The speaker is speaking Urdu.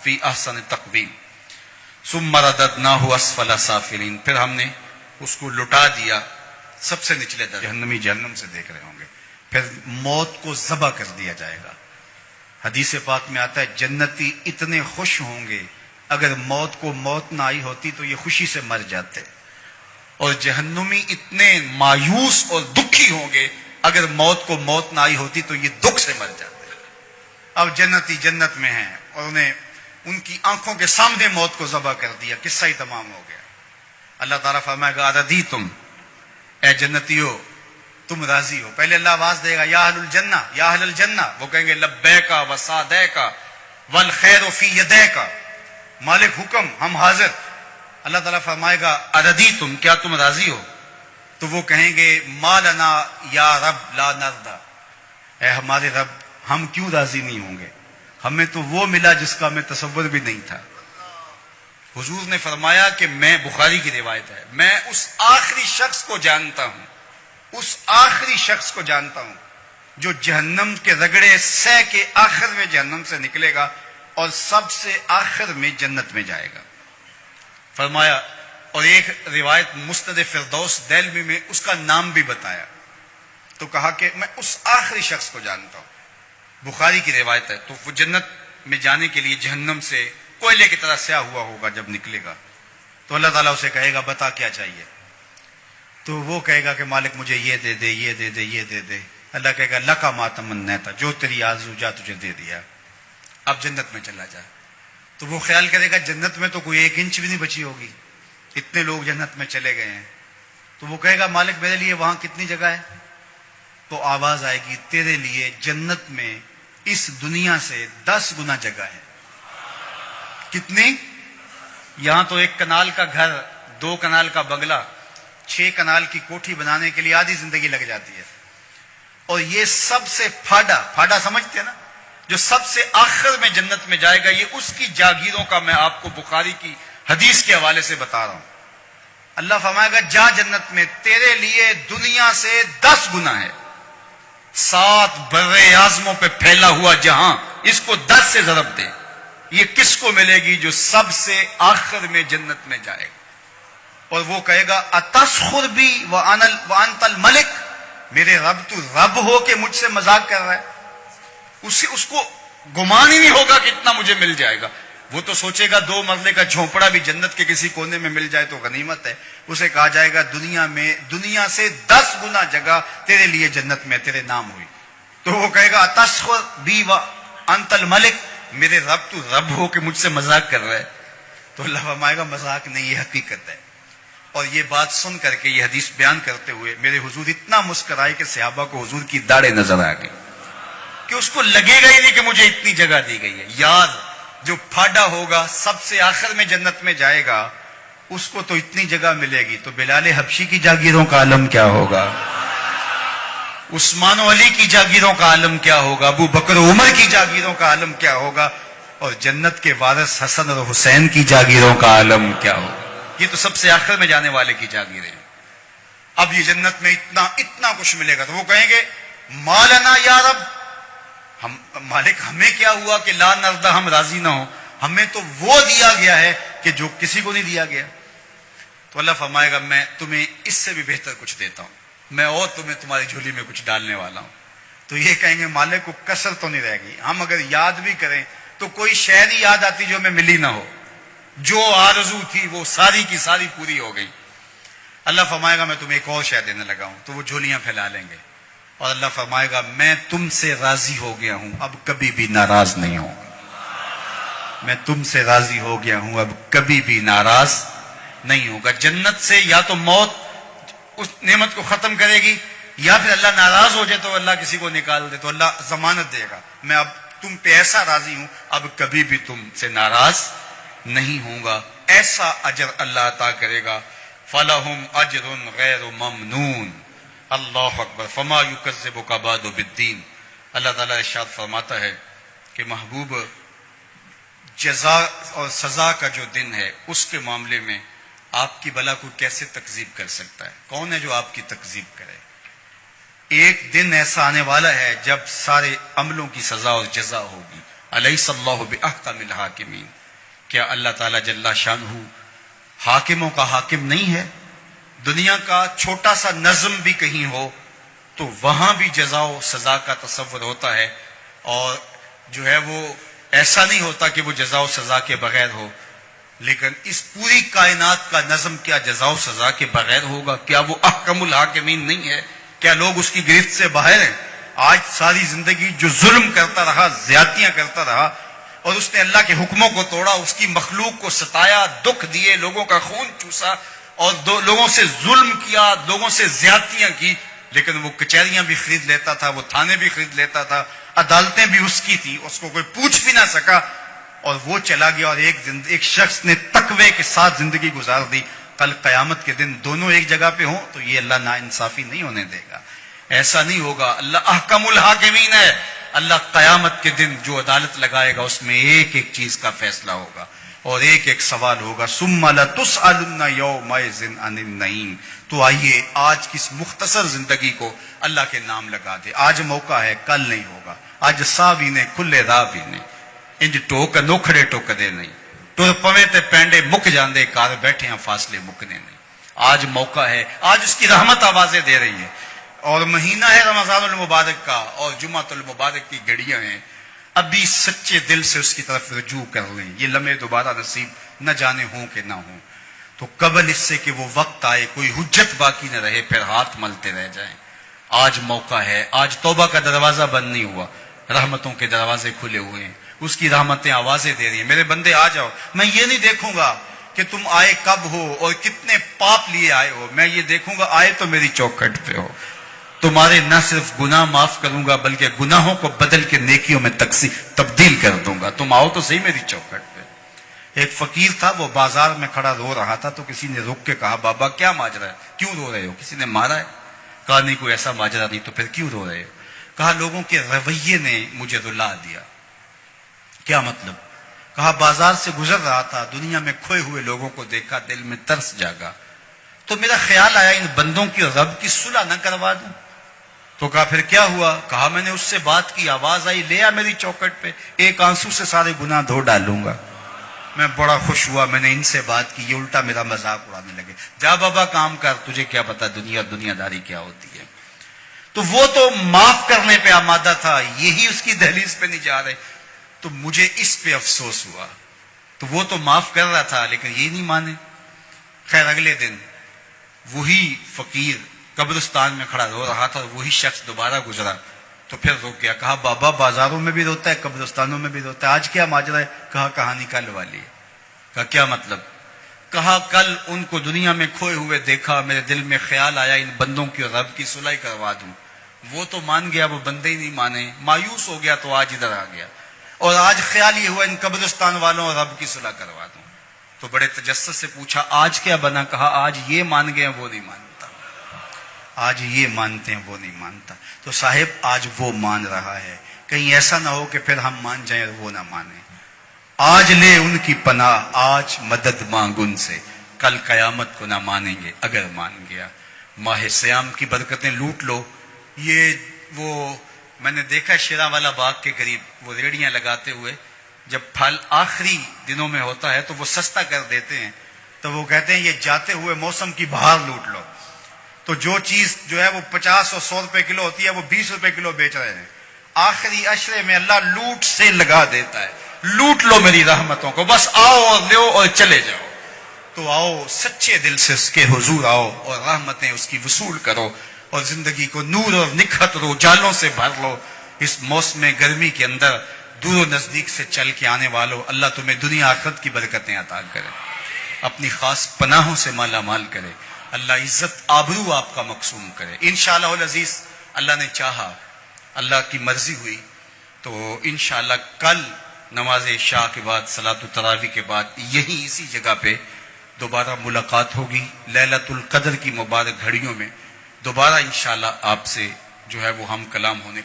فی احسن تقویم ثم رددناہ اسفل سافلین، پھر ہم نے اس کو لٹا دیا سب سے نچلے درجے، جہنمی جہنم سے دیکھ رہے ہوں گے، پھر موت کو ذبح کر دیا جائے گا۔ حدیث پاک میں آتا ہے جنتی اتنے خوش ہوں گے اگر موت کو موت نہ آئی ہوتی تو یہ خوشی سے مر جاتے، اور جہنمی اتنے مایوس اور دکھی ہوں گے اگر موت کو موت نہ آئی ہوتی تو یہ دکھ سے مر جاتے۔ اب جنتی جنت میں ہیں اور انہیں ان کی آنکھوں کے سامنے موت کو ذبح کر دیا، قصہ ہی تمام ہو گیا۔ اللہ تعالیٰ فرمائے گا اردیتم، اے جنتیو تم راضی ہو؟ پہلے اللہ آواز دے گا یا اہل الجنہ یا اہل الجنہ، وہ کہیں گے لبیکا وسعدیکا والخیر فی یدیکا، مالک حکم ہم حاضر۔ اللہ تعالیٰ فرمائے گا اردیتم، کیا تم راضی ہو؟ تو وہ کہیں گے ما لنا یا رب لا نرضی، اے ہمارے رب ہم کیوں راضی نہیں ہوں گے، ہمیں تو وہ ملا جس کا ہمیں تصور بھی نہیں تھا۔ حضور نے فرمایا کہ میں، بخاری کی روایت ہے، میں اس آخری شخص کو جانتا ہوں، اس آخری شخص کو جانتا ہوں جو جہنم کے رگڑے سہ کے آخر میں جہنم سے نکلے گا اور سب سے آخر میں جنت میں جائے گا۔ فرمایا، اور ایک روایت مسند فردوس دہلوی میں اس کا نام بھی بتایا، تو کہا کہ میں اس آخری شخص کو جانتا ہوں، بخاری کی روایت ہے۔ تو وہ جنت میں جانے کے لیے جہنم سے کوئلے کی طرح سیاہ ہوا ہوگا، جب نکلے گا تو اللہ تعالیٰ اسے کہے گا بتا کیا چاہیے، تو وہ کہے گا کہ مالک مجھے یہ دے دے یہ دے دے یہ دے دے۔ اللہ کہے گا لکا ما تمنیت، جو تیری آرزو جا تجھے دے دیا، اب جنت میں چلا جا۔ تو وہ خیال کرے گا جنت میں تو کوئی 1 انچ بھی نہیں بچی ہوگی، اتنے لوگ جنت میں چلے گئے ہیں۔ تو وہ کہے گا مالک میرے لیے وہاں کتنی جگہ ہے؟ تو آواز آئے گی تیرے لیے جنت میں اس دنیا سے 10 گنا جگہ ہے۔ کتنی؟ یہاں تو 1 کنال کا گھر، 2 کنال کا بنگلہ، 6 کنال کی کوٹھی بنانے کے لیے آدھی زندگی لگ جاتی ہے، اور یہ سب سے پھاڑا سمجھتے ہیں نا، جو سب سے آخر میں جنت میں جائے گا، یہ اس کی جاگیروں کا میں آپ کو بخاری کی حدیث کے حوالے سے بتا رہا ہوں۔ اللہ فرمائے گا جا جنت میں، تیرے لیے دنیا سے 10 گنا ہے، 7 بر اعظموں پہ پھیلا ہوا جہاں، اس کو 10 سے ضرب دے۔ یہ کس کو ملے گی؟ جو سب سے آخر میں جنت میں جائے گا، اور وہ کہے گا اتسخر بی وانت الملک، میرے رب تو رب ہو کہ مجھ سے مذاق کر رہا ہے؟ اس کو گمان ہی نہیں ہوگا کہ اتنا مجھے مل جائے گا۔ وہ تو سوچے گا 2 مرلے کا جھونپڑا بھی جنت کے کسی کونے میں مل جائے تو غنیمت ہے۔ اسے کہا جائے گا دنیا سے 10 گنا جگہ تیرے لیے جنت میں تیرے نام ہوئی۔ تو وہ کہے گا اتسخر بی وانت الملک، میرے رب تو رب ہو کہ مجھ سے مذاق کر رہا ہے؟ تو اللہ فرمائے گا مذاق نہیں، یہ حقیقت ہے۔ اور یہ بات سن کر کے، یہ حدیث بیان کرتے ہوئے میرے حضور اتنا مسکرائے کہ صحابہ کو حضور کی داڑھیں نظر آ گئی، کہ اس کو لگے گا ہی نہیں کہ مجھے اتنی جگہ دی گئی ہے۔ یار جو پھاڑا ہوگا سب سے آخر میں جنت میں جائے گا، اس کو تو اتنی جگہ ملے گی، تو بلال حبشی کی جاگیروں کا عالم کیا ہوگا، عثمان و علی کی جاگیروں کا عالم کیا ہوگا، ابو بکر و عمر کی جاگیروں کا عالم کیا ہوگا، اور جنت کے وارث حسن اور حسین کی جاگیروں کا عالم کیا ہوگا۔ یہ تو سب سے آخر میں جانے والے کی جاگیریں ہیں۔ اب یہ جنت میں اتنا کچھ ملے گا، تو وہ کہیں گے مالنا یا رب، ہم مالک ہمیں کیا ہوا کہ لا نرضا، ہم راضی نہ ہوں، ہمیں تو وہ دیا گیا ہے کہ جو کسی کو نہیں دیا گیا۔ تو اللہ فرمائے گا میں تمہیں اس سے بھی بہتر کچھ دیتا ہوں، میں اور تمہیں تمہاری جھولی میں کچھ ڈالنے والا ہوں۔ تو یہ کہیں گے مالک کو کسر تو نہیں رہے گی، ہم اگر یاد بھی کریں تو کوئی شے نہیں یاد آتی جو ہمیں ملی نہ ہو، جو آرزو تھی وہ ساری کی ساری پوری ہو گئی۔ اللہ فرمائے گا میں تمہیں ایک اور شے دینے لگا ہوں، تو وہ جھولیاں پھیلا لیں گے، اور اللہ فرمائے گا میں تم سے راضی ہو گیا ہوں، اب کبھی بھی ناراض نہیں ہوں، میں تم سے راضی ہو گیا ہوں، اب کبھی بھی ناراض نہیں ہوگا۔ جنت سے یا تو موت اس نعمت کو ختم کرے گی، یا پھر اللہ ناراض ہو جائے تو اللہ کسی کو نکال دے، تو اللہ ضمانت دے گا میں اب تم پہ ایسا راضی ہوں، اب کبھی بھی تم سے ناراض نہیں ہوں گا۔ ایسا اجر اللہ عطا کرے گا، فَلَهُمْ أَجْرٌ غَيْرُ مَمْنُونَ۔ اللہ اکبر، فما یکذبک بعد بالدین۔ اللہ تعالیٰ ارشاد فرماتا ہے کہ محبوب جزا اور سزا کا جو دن ہے اس کے معاملے میں آپ کی بلا کو کیسے تکذیب کر سکتا ہے؟ کون ہے جو آپ کی تکذیب کرے؟ ایک دن ایسا آنے والا ہے جب سارے عملوں کی سزا اور جزا ہوگی. الیس اللہ باحکم الحاکمین، کیا اللہ تعالیٰ جل شانہ حاکموں کا حاکم نہیں ہے؟ دنیا کا چھوٹا سا نظم بھی کہیں ہو تو وہاں بھی جزا و سزا کا تصور ہوتا ہے، اور جو ہے وہ ایسا نہیں ہوتا کہ وہ جزا و سزا کے بغیر ہو. لیکن اس پوری کائنات کا نظم کیا جزا و سزا کے بغیر ہوگا؟ کیا وہ احکم الحاکمین نہیں ہے؟ کیا لوگ اس کی گرفت سے باہر ہیں؟ آج ساری زندگی جو ظلم کرتا رہا، زیادتیاں کرتا رہا، اور اس نے اللہ کے حکموں کو توڑا، اس کی مخلوق کو ستایا، دکھ دیے، لوگوں کا خون چوسا، اور لوگوں سے ظلم کیا، لوگوں سے زیادتیاں کی، لیکن وہ کچہریاں بھی خرید لیتا تھا، وہ تھانے بھی خرید لیتا تھا، عدالتیں بھی اس کی تھی، اس کو کوئی پوچھ بھی نہ سکا، اور وہ چلا گیا. اور ایک شخص نے تقوی کے ساتھ زندگی گزار دی. کل قیامت کے دن دونوں ایک جگہ پہ ہوں تو یہ اللہ ناانصافی نہیں ہونے دے گا. ایسا نہیں ہوگا. اللہ احکم الحاکمین ہے. اللہ قیامت کے دن جو عدالت لگائے گا اس میں ایک ایک چیز کا فیصلہ ہوگا اور ایک ایک سوال ہوگا. ثم لتسألن یومئذ عن النعیم. تو آئیے آج کی اس مختصر زندگی کو اللہ کے نام لگا دے. آج موقع ہے، کل نہیں ہوگا. اج سا بھی نے کھلے راہ بھی نے، انج ٹوک نوکھڑے ٹوکدے نہیں. ٹر پویں تے پینڈے مک جاندے، کار بیٹھے ہیں فاصلے مکنے نہیں. آج موقع ہے، آج اس کی رحمت آوازیں دے رہی ہے. اور مہینہ ہے رمضان المبارک کا، اور جمعۃ المبارک کی گھڑیاں ہیں. ابھی سچے دل سے اس کی طرف رجوع کر لیں. یہ لمحے دوبارہ نصیب نہ جانے ہوں کہ نہ ہوں. تو قبل اس سے کہ وہ وقت آئے کوئی حجت باقی نہ رہے، پھر ہاتھ ملتے رہ جائیں. آج موقع ہے. آج توبہ کا دروازہ بند نہیں ہوا، رحمتوں کے دروازے کھلے ہوئے ہیں. اس کی رحمتیں آوازیں دے رہی ہیں. میرے بندے آ جاؤ. میں یہ نہیں دیکھوں گا کہ تم آئے کب ہو اور کتنے پاپ لیے آئے ہو. میں یہ دیکھوں گا آئے تو میری چوکھٹ پہ ہو. تمہارے نہ صرف گناہ معاف کروں گا بلکہ گناہوں کو بدل کے نیکیوں میں تبدیل کر دوں گا. تم آؤ تو صحیح میری چوکھٹ پہ. ایک فقیر تھا، وہ بازار میں کھڑا رو رہا تھا. تو کسی نے رک کے کہا، بابا کیا ماجرا ہے، کیوں رو رہے ہو؟ کسی نے مارا ہے؟ کہا نہیں، کوئی ایسا ماجرا نہیں. تو پھر کیوں رو رہے ہو؟ کہا لوگوں کے رویے نے مجھے رلا دیا. کیا مطلب؟ کہا بازار سے گزر رہا تھا، دنیا میں کھوئے ہوئے لوگوں کو دیکھا، دل میں ترس جاگا، تو میرا خیال آیا ان بندوں کی رب کی صلح نہ کروا دوں. تو کہا پھر کیا ہوا؟ کہا میں نے اس سے بات کی، آواز آئی لے آ میری چوکھٹ پہ، ایک آنسو سے سارے گناہ دھو ڈالوں گا. میں بڑا خوش ہوا، میں نے ان سے بات کی. یہ الٹا میرا مذاق اڑانے لگے. جا بابا کام کر، تجھے کیا پتا دنیا داری کیا ہوتی ہے. تو وہ تو معاف کرنے پہ آمادہ تھا، یہی اس کی دہلیز پہ نہیں جا رہے. تو مجھے اس پہ افسوس ہوا. تو وہ تو معاف کر رہا تھا لیکن یہ نہیں مانے. خیر اگلے دن وہی فقیر قبرستان میں کھڑا رو رہا تھا اور وہی شخص دوبارہ گزرا. تو پھر رو گیا. کہا بابا بازاروں میں بھی روتا ہے، قبرستانوں میں بھی روتا ہے، آج کیا ماجرا ہے؟ کہا کہانی کل والی ہے. کہا کیا مطلب؟ کہا کل ان کو دنیا میں کھوئے ہوئے دیکھا، میرے دل میں خیال آیا ان بندوں کی رب کی صلح کروا دوں. وہ تو مان گیا، وہ بندے ہی نہیں مانے، مایوس ہو گیا تو آج ادھر آ گیا. اور آج خیال یہ ہوا ان قبرستان والوں اور رب کی صلح کروا دوں. تو بڑے تجسس سے پوچھا آج کیا بنا؟ کہا آج یہ مان گئے وہ نہیں مانتا، آج یہ مانتے ہیں وہ نہیں مانتا. تو صاحب آج وہ مان رہا ہے، کہیں ایسا نہ ہو کہ پھر ہم مان جائیں اور وہ نہ مانے. آج لے ان کی پناہ، آج مدد مانگ ان سے، کل قیامت کو نہ مانیں گے اگر مان گیا. ماہ سیام کی برکتیں لوٹ لو. یہ وہ میں نے دیکھا شیرا والا باغ کے قریب وہ ریڑیاں لگاتے ہوئے، جب پھل آخری دنوں میں ہوتا ہے تو وہ سستا کر دیتے ہیں. تو وہ کہتے ہیں یہ جاتے ہوئے موسم کی بہار لوٹ لو. تو جو چیز جو ہے وہ 50 اور 100 روپے کلو ہوتی ہے وہ 20 روپے کلو بیچ رہے ہیں. آخری اشرے میں اللہ لوٹ سے لگا دیتا ہے. لوٹ لو میری رحمتوں کو، بس آؤ اور لو اور چلے جاؤ. تو آؤ سچے دل سے اس کے حضور آؤ اور رحمتیں اس کی وصول کرو اور زندگی کو نور اور نکھت رو جالوں سے بھر لو. اس موسم گرمی کے اندر دور و نزدیک سے چل کے آنے والوں، اللہ تمہیں دنیا آخرت کی برکتیں عطا کرے، اپنی خاص پناہوں سے مالا مال کرے. اللہ عزت آبرو آپ کا مقسوم کرے. انشاءاللہ العزیز اللہ نے چاہا، اللہ کی مرضی ہوئی تو انشاءاللہ کل نماز عشاء کے بعد صلاۃ التراویح کے بعد یہی اسی جگہ پہ دوبارہ ملاقات ہوگی. لیلۃ القدر کی مبارک گھڑیوں میں دوبارہ انشاءاللہ آپ سے جو ہے وہ ہم کلام ہونے